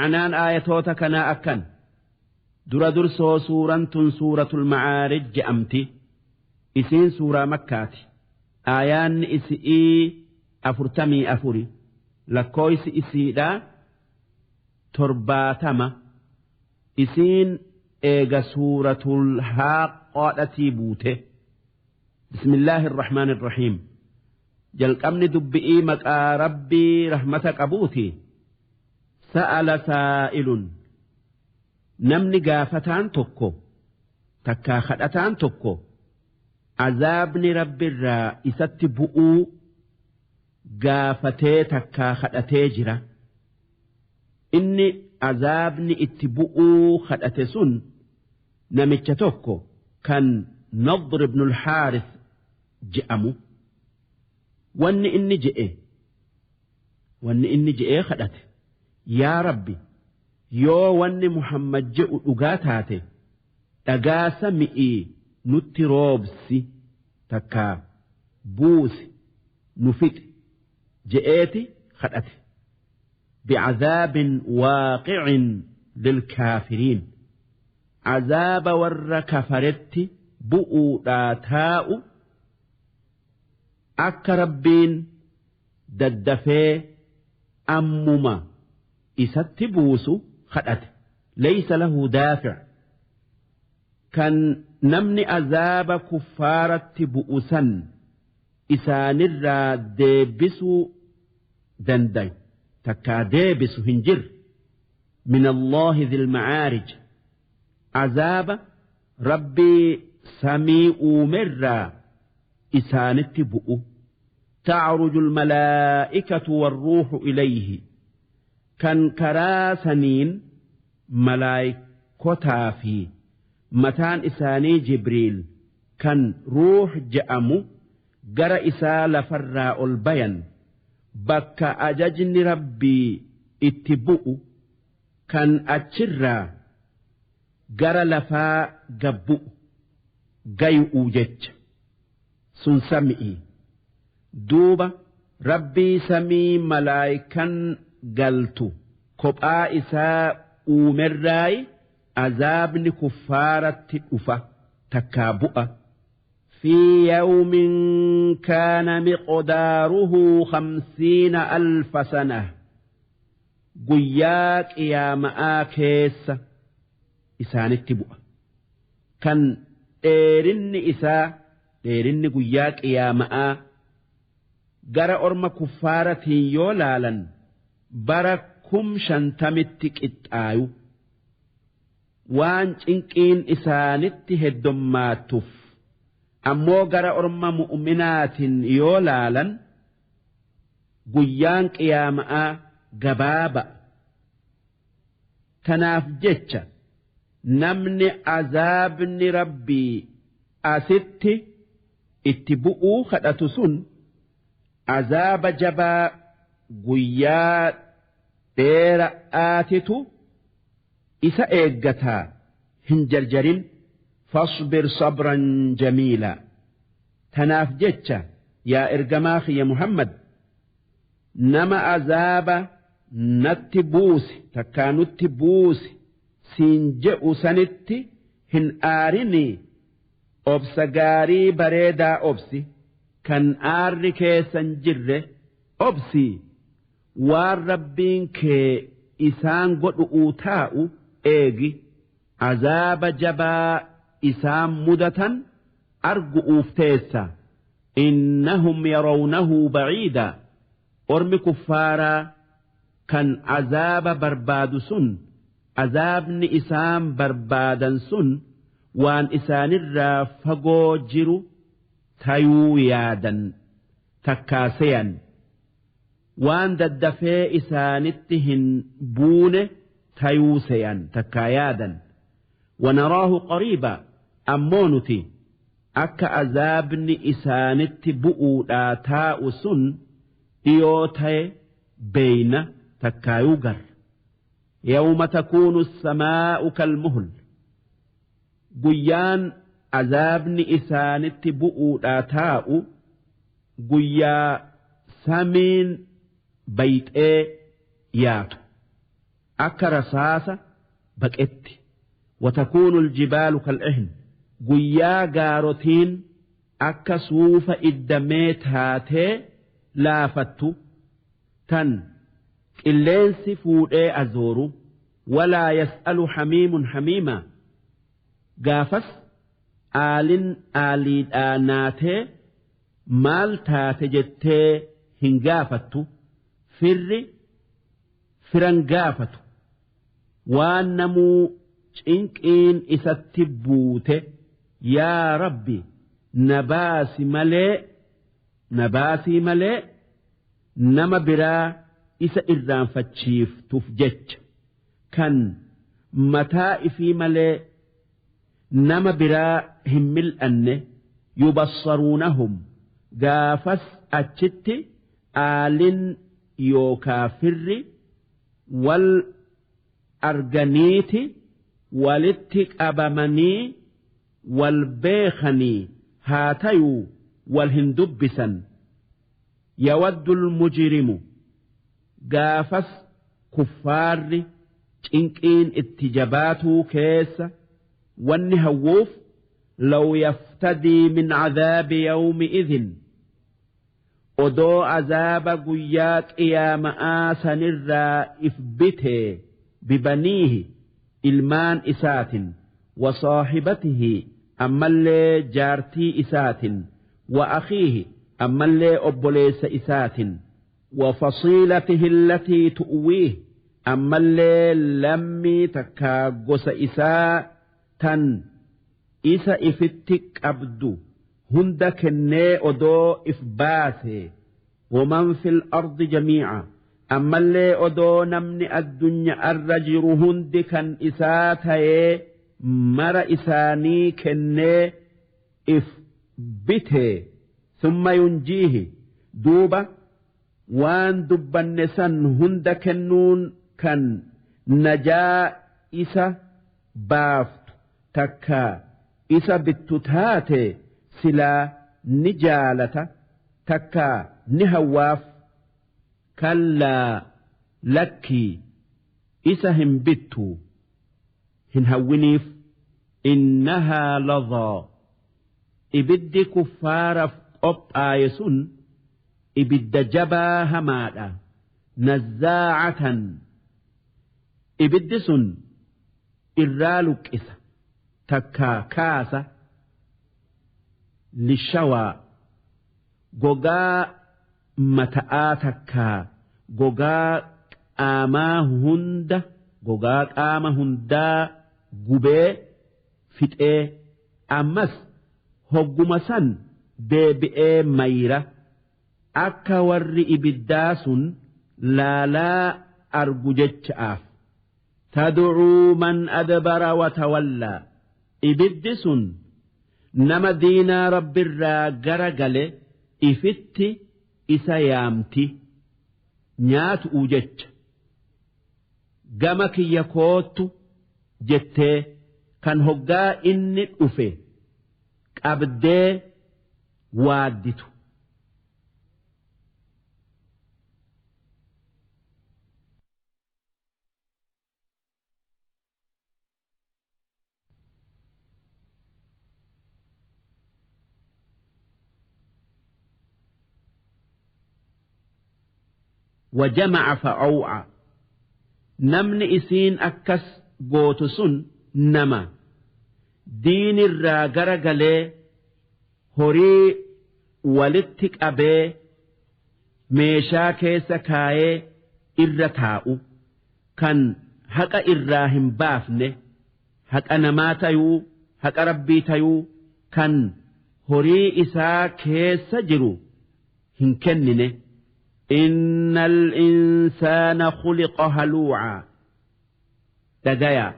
عنان آياتوتا كنا أكن درسو سورة المعارج جأمتي إسين سورة مكاتي آيان إسئي أفرتمي أفري لكويس إسيدا ترباتما إسين إيغا سورة الحاقة بوته بسم الله الرحمن الرحيم جل أمن دبئي مكا ربي رحمتك أبوتي سأل سائل نمني قافتان تكو تكا خدتان تكو عذابني ربي الرا إستبؤو قافتي تكا خدتي جرا إني عذابني اتبؤو خدتي سن نمتش تكو كان نضر بن الحارث جأمو واني إني جئe خدت يا ربي يو واني محمد جئ أغاتاته أغاس مئي نتروبسي تكا بوسي نفت جئتي خدت بعذاب واقع للكافرين عذاب ور كفرت بؤو داتاؤ akka rabbiin daddafee ammuma isatti buusu kadhate laysa lahu daafi' kan namni azaaba kuffaaratti bu'usan isaanirraa deebisuu dandayu takkaa deebisu hin jirre min allahi dhil ma'aarij azaaba rabbii samii uumerraa إسانت بؤ تعرج الملائكة والروح إليه كان كراسنين ملائكتا في متان إساني جبريل كان روح جأمو جرى إسال فراء البيان بك أججن ربي اتبؤ كان أتشرى جرى لفا جبؤ جي أوجج sun sami'i duuba rabbii samii malaayikan galtu kophaa isaa uumerraayi azaabni kuffaaratti dhufa takkaa bu'a في يوم كان مقداره 50,000 سنة قياك يا مآكيس إسان التبؤ كان إيرن إسا dheerinni guyyaa qiyaama'aa gara orma kuffaaratiin yoo laalan bara 50,000 qixxaayu waan cinqiin isaanitti heddommaatuuf ammoo gara orma mu'minaatiin yoo laalan guyyaan qiyaama'aa gabaaba tanaaf jecha namni azaabni rabbii asitti itti bu'uu kadhatu sun azaaba jabaa guyyaa dheeraatitu isa eeggataa hin jarjarin fasbir sabran jamiila tanaaf jecha yaa ergamaa kiyya Muhammad nama azaaba natti buusi takkaa nutti buusi siin je'u sanitti hin aarinii obsa gaarii bareedaa obsi kan aarri keessan jirre obsi waan rabbiin kee isaan godhu'uu taa'u eegi azaaba jabaa isaan mudatan argu'uuf teessa innahum yarawnahu baciida ormi kuffaaraa kan azaaba barbaadu sun azaabni isaan barbaadan sun waan isaanirraa fagoo jiru tayuu yaadan takkaaseyan waan daddafee isaanitti hin buune tayuu seyan takkaa yaadan wanaraahu qariiba ammoo nuti akka azaabni isaanitti bu'uudhaa taa'u sun dhiyoo ta'e beeyna takkaayuu gar yawma takuunu as-samaa'u kalmuhl guyyaan azaabni isaanitti bu'uudhaa taa'u guyyaa samiin bayxee yaatu أكرساسة بكت وتكون الجبال كالعهن قيا قاروتين أكا سوف إدميت هاتي لافتو تن اللينس فوئي أزورو ولا يسأل حميم حميما قافس آلين آناتي مال تاتجتي هنقافتو فرن قافتو وانمو إنكين إستبوته يا ربي نباسي ملئ نما برا إسا إران فتشيف تفجج كان متى في ملئ نما برا همل أنه يبصرونهم قافس أجت آل يوكافر والأرغنيت والاتك أبمني والبيخني هاتيو والهندبسا يود المجرم قافس كفار إنكين اتجاباته كيس والنهووف لو يفتدي من عذاب يومئذ odoo azaaba guyyaa qiyaama'aa sanirraa if bitee bibaniihi ilmaan isaatin wasaaxibatihi ammallee jaartii isaatin wa akhiihi ammallee obboleessa isaatin وفصيلته التي تؤويه أما اللي لمي تكاغس إساء تن إسا إفتك أبدو هند كني أدو إفباته ومن في الأرض جميعا أما اللي أدو نمني الدنيا الرجر هند كان إساته مر إساني كني إفبته ثم ينجيه دوبة وان دبن سن هند كنون كان نجا إسا بافت تكا إسا بتتاتي سلا نجالة تكا نهواف كلا لكي إسا هم بتو هنهونيف إنها لظى إبد كفار أب آيسون إبد جبا همادا نزاعة إبد سن إرالك إسا تكا كاسا للشوى غوغا متآ تكا غوغا آما هند غوغا آما هندا غبي فتئ أمس هقمسا ديبئ ميرة akka warri ibiddaa sun laalaa argu jechaaf tad'uu man adbara watawallaa ibiddi sun nama diinaa rabbirraa gara gale ifitti isa yaamti nyaatu jecha gama kiyya koottu jettee kan hoggaa inni dhufe qabdee waadditu وجمع فأوعى نمن إسين أكس قوتسن نما دين الراجر قلي هوري ولتك أبي ميشا كيس كاي إرتاؤ كان حق إراهم بافنه حق نماتيو حق ربي تيو كان هوري إسا كيس جرو هنكننه إن الإنسان خلق هلوعا دقايا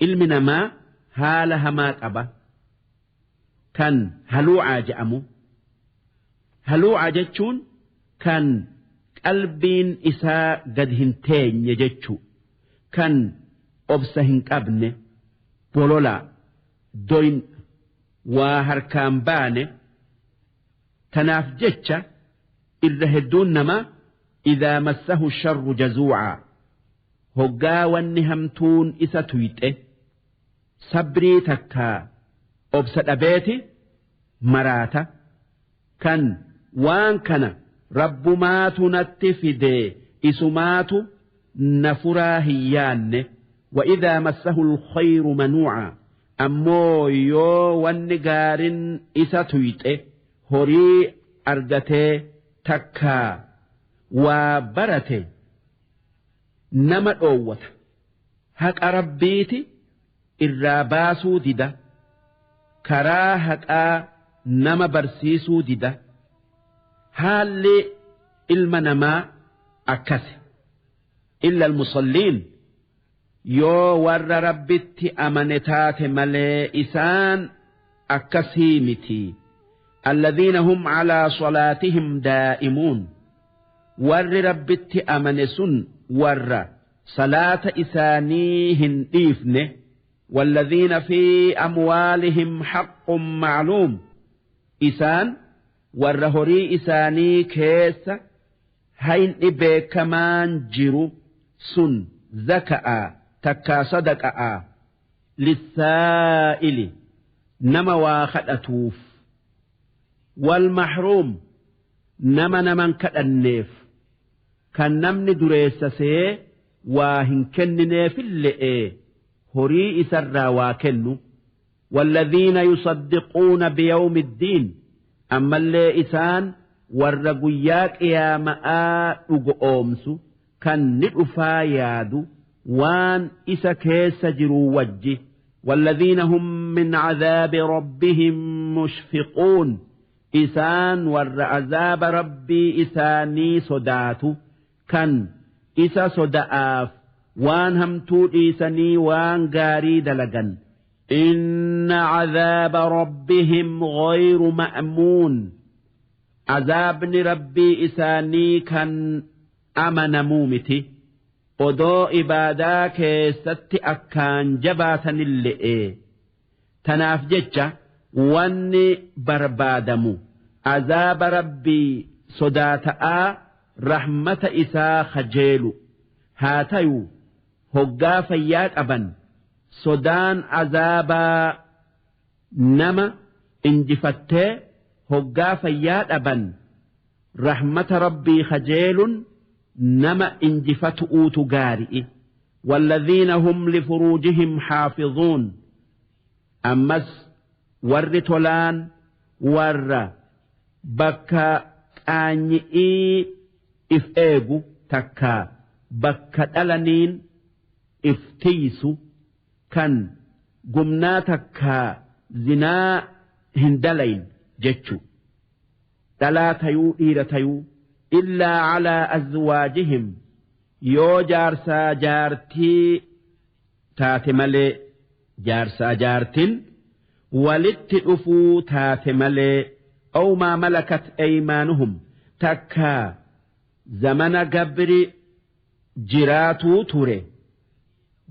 علمنا ما هالها ما قبا كان هلوعا جأمو هلوعا جتشون كان قلبين إساء قد هنتين يجتشو كان أبسهن قبن بولولا دوين وهركان باني تناف جتشا إذا هدون نما إذا مسه الشر جزوعا hoggaa wanni hamtuun isa tuyxe sabrii takkaa obsa dhabeeti maraata kan waan kana rabbumaatu natti fidee isumaatu nafuraa hin yaanne وإذا مسه الخير منوعا أمو يو والنقارن إسا تويته هوري أرغته تكا وبرته نما أوت هك أربيتي الراباسو ديدا كرا هك نما برسيسو ديدا هالي المنما أكسي إلا المصلين yoo warra rabbitti amane taate malee isaan akkasii miti alladhiina hum calaa salaatihim daa'imuun warri rabbitti amane sun warra salaata isaanii hin dhiifne والذين في أموالهم حق معلوم إسان والرهري إساني كيس هين إبه كمان جرو سن زكاء تكا صدقاء للسائل نما واخد أتوف والمحروم نما نمن كالنيف كان نمني دريس سي واهن كنني في اللئي هري إسرى واكنو والذين يصدقون بيوم الدين أما اللي إسان والرقياك يا ماء أمسو كان نقفا يادو وان إسا كيس جرو وجه والذين هم من عذاب ربهم مشفقون إسان ور عذاب ربي إساني صداتو كان إسا صدآف وان همتو إساني وان قاري دلقا إن عذاب ربهم غير مأمون عذاب ربي إساني كان أمن مومتي odoo ibaadaa keessatti akkaan jabaatan illee tanaaf jecha wanni barbaadamu azaaba rabbii sodaata'aa rahmata isaa kajeelu haa ta'u hoggaa fayyaa qaban sodaan azaabaa nama injifattee hoggaa fayyaa dhaban rahmata rabbii kajeelun نما انجفت اوت غارئ والذين هم لفروجهم حافظون أمس ور تولان ور بكا آنيئي إف إيغو تكا بكا دلنين إف تيسو كان قمنا تكا زنا هندلين جتشو دلا تيو إيرا تيو إلا على أزواجهم يو جارسا جارتي تاتمالي جارسا جارتين ولتئفو تاتمالي أو ما ملكت أيمانهم تكا زمن قبر جراتو توري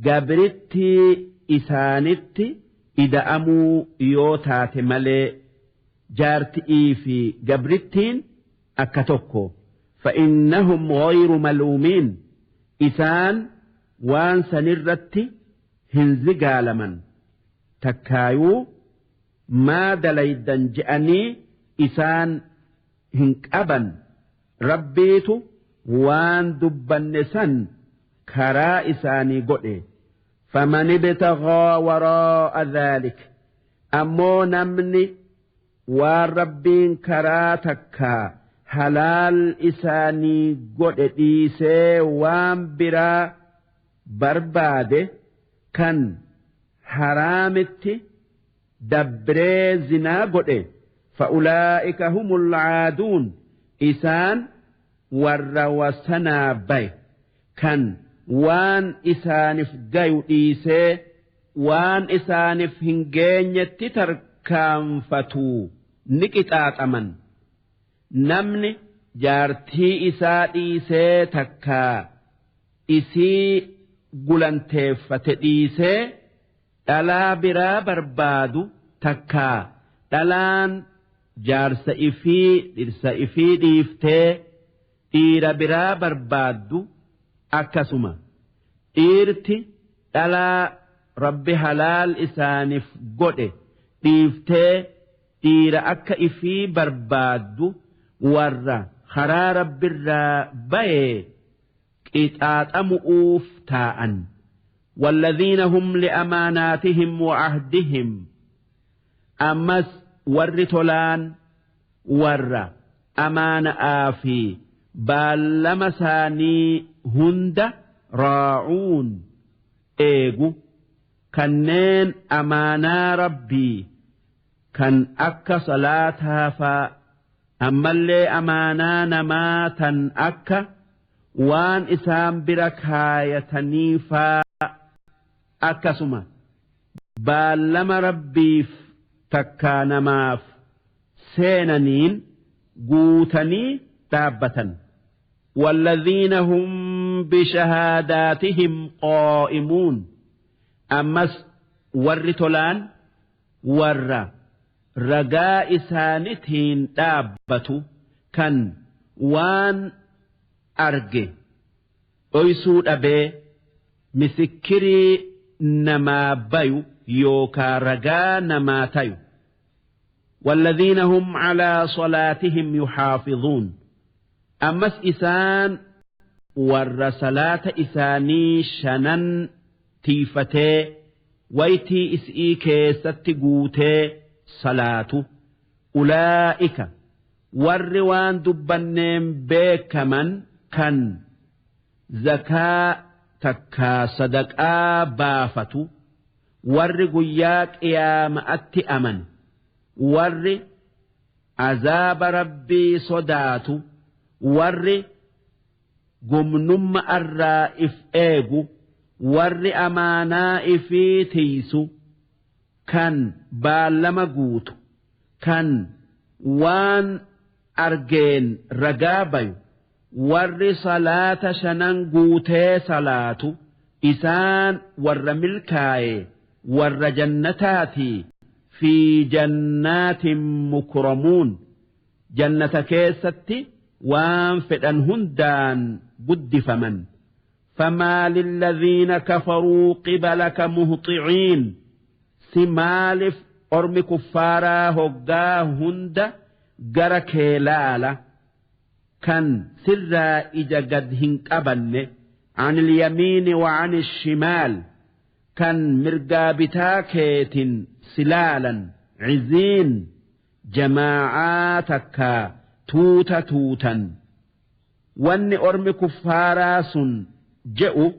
قبرتي إسانتي إذا أمو يو تاتمالي جارتي في قبرتين أكتوكو فإنهم غير ملومين إسان وان سنرتي هنزقالمن تكايو ما دليدن جأني إسان هنكأبن ربيتو وان دبن سن كرا إساني قئي فمن ابتغى وراء ذلك أمو نمني والربين كرا تكا halaal isaanii godhe dhiisee waan biraa barbaade kan haraamitti dabree zinaa godhe fa'ulaa'ika humul caaduun isaan warra wasanaa baye kan waan isaaniif gayu dhiisee waan isaaniif hin geenyetti tarkaanfatu ni qixaaxaman. namni jaartii isaa dhiisee takkaa isii gulanteeffate dhiisee dhalaa biraa barbaadu takkaa dhalaan jaarsa ifii dhirsa ifii dhiiftee dhiira biraa barbaaddu akkasuma dhiirti dhalaa rabbi halaal isaaniif godhe dhiiftee dhiira akka ifii barbaaddu warra karaa rabbirraa bayee qixaaxamu'uuf taa'an والذين هم لأماناتهم وعهدهم أمس ورتلان ور أمان آفي باللمساني هند راعون إيجو كنين أمانا ربي كان أكا صلاتها أما اللي أمانا نماتا أكا وان إسام بركايتني akkasuma baallama rabbiif takkaa namaaf seenaniin guutanii dhaabbatan والذين هم بشهاداتهم قائمون أمس ورتلان ور رجاء سانتين دابة كان وان أرجي أيسود أبي مسكري نما بيو يوكا رجا نما تيو والذين هم على صلاتهم يحافظون أمس إسان ور صلاة إساني شنن تيفتي ويتي إسئي كيست قوتي صلاة أولئك والروان دبنين بيكمن كان زكاة takkaa sadaqaa baafatu warri guyyaa qiyaama'atti aman warri azaaba rabbii sodaatu warri gumnumma irraa if eegu warri amaanaa ifii tiisu kan baallama guutu kan waan argeen ragaa bayu warri salaata shanan guutee salaatu isaan warra milkaaye warra jannataati fi jannaatin mukramuun jannata keessatti waan fedhan hundaan guddifaman فما للذين كفروا قبلك مهطعين سمالف أرم كفارا هقا هند جرك لالا كان سرا إجا قد هنقبن عن اليمين وعن الشمال كان مرقابتا كيت سلالا عزين جماعاتك توتا وان أرم كفارا سن جئوا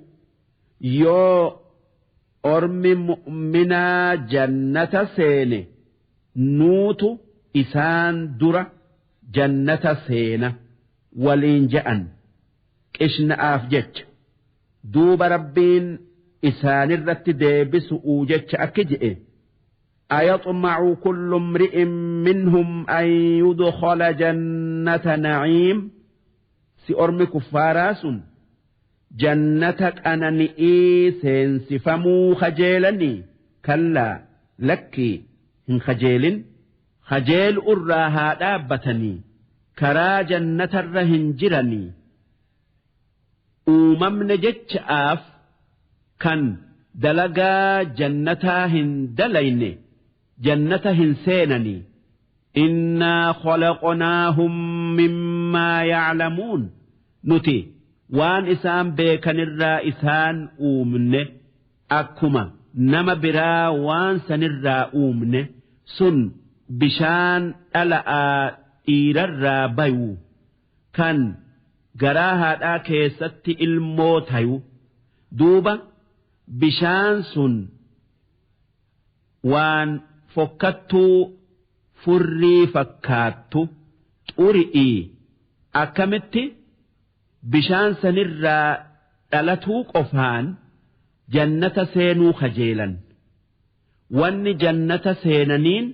يو أرمي مؤمنا جنة سينة نوت إسان درة جنة سينة ولين جأن إشن آفجج دوب ربين إسان الرت ديبس أوجج أكجئ أيطمع كل امرئ منهم أن يدخل جنة نعيم سأرمي كفاراس جنتك أنا نئي سينسفمو خجيلني كلا لكي إن خجيل أراها دابتني كرا جنة الرهن جرني أممن جتش آف كان دلقا جنتاهن دلين جنتهن سينني إنا خلقناهم مما يعلمون نتي waan isaan beekanirraa isaan uumne akkuma nama biraa waan sanirraa uumne sun bishaan dhala'aa dhiirarraa bayu kan garaa haadhaa keessatti ilmoo tayu duuba bishaan sun waan fokkattuu furrii fakkaattu xuri'ii akkamitti bishaan sanirraa dhalatuu qofaan jannata seenuu kajeelan wanni jannata seenaniin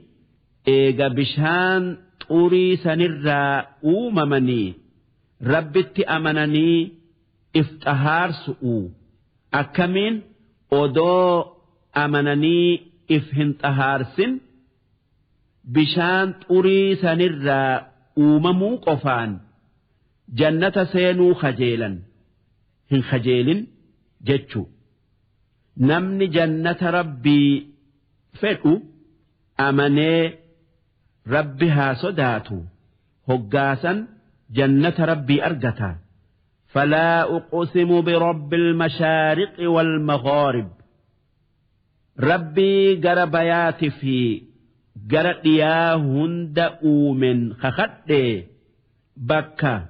eega bishaan xurii sanirraa uumamanii rabbitti amananii ifxahaarsu'u akkamiin odoo amananii if hin xahaarsin bishaan xurii sanirraa uumamuu qofaan jannata seenuu kajeelan hin kajeelin jechu namni jannata rabbii fedhu amanee rabbi haa sodaatu hoggaasan jannata rabbii argata فلا أقسم برب المشارق والمغارب ربي قربيات في قرد يا هند أومن خخد بكا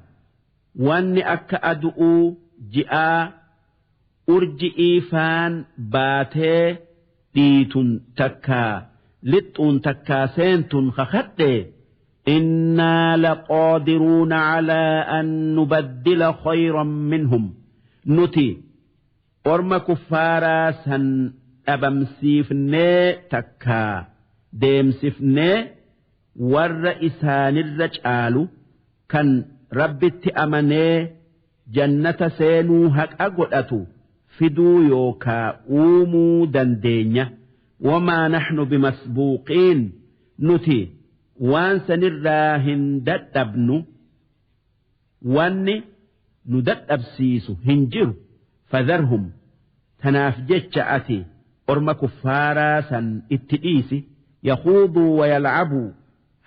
واني أكا أدؤو جئا أرجئي فان باتي ديتن تكا لتن تكا سنتن خخد إنا لقادرون على أن نبدل خيرا منهم نتي أرم كفارا سن أبمسيفني تكا ديمسفني والرئيسان الرجال كان ربت أمني جنة سينو هك أقلأتو فدو يوكا أومو دندينيا وما نحن بمسبوقين نتي waan sanirraa hin dadhabnu wanni nu dadhabsiisu hin jiru fadharhum tanaaf jecha ati orma kuffaaraa san itti dhiisi yakhuuduu wayalcabuu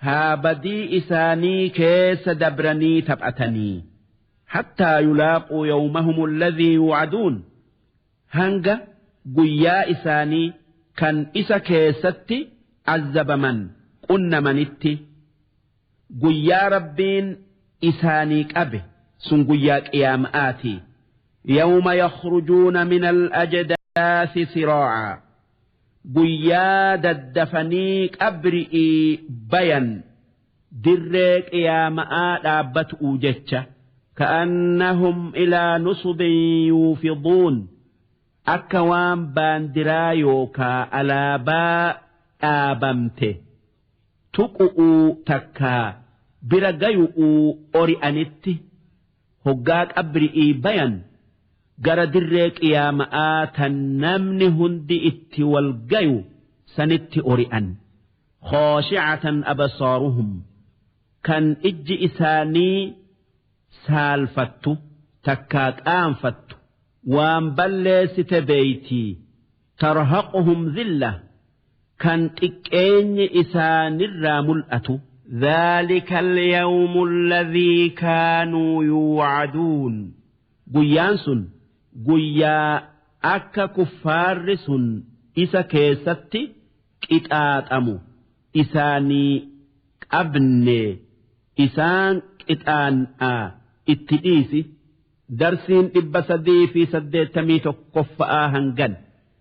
haa badii isaanii keessa dabranii taphatanii hattaa yulaaquu yawmahum alladhii yuucaduun hanga guyyaa isaanii kan isa keessatti azzabaman qunnamanitti guyyaa rabbiin isaanii qabe sun guyyaa qiyaama'aati yawma yakhrujuuna min al-ajdaasi siraa'a guyyaa daddafanii qabri'ii bayan dirree qiyaama'aa dhaabbatu'u jecha ka'annahum ilaa nusubin yuufiduun akka waan baandiraa yookaa alaabaa dhaabamte tuqu'uu takkaa bira gayu'uu ori'anitti hoggaa qabri'ii bayan gara dirree qiyaama'aa tan namni hundi itti wal gayu sanitti ori'an khooshi'atan absaaruhum kan ijji isaanii saalfattu takkaa qaanfattu waan balleessite beeytii tarhaquhum dhillah kan xiqqeenyi isaanirraa mul'atu ذلك اليوم الذي كانوا يوعدون guyyaan sun guyyaa akka kuffaarri sun isa keessatti qixaaxamu isaanii qabne isaan qixaan'aa itti dhiisi darsiin 381 hangan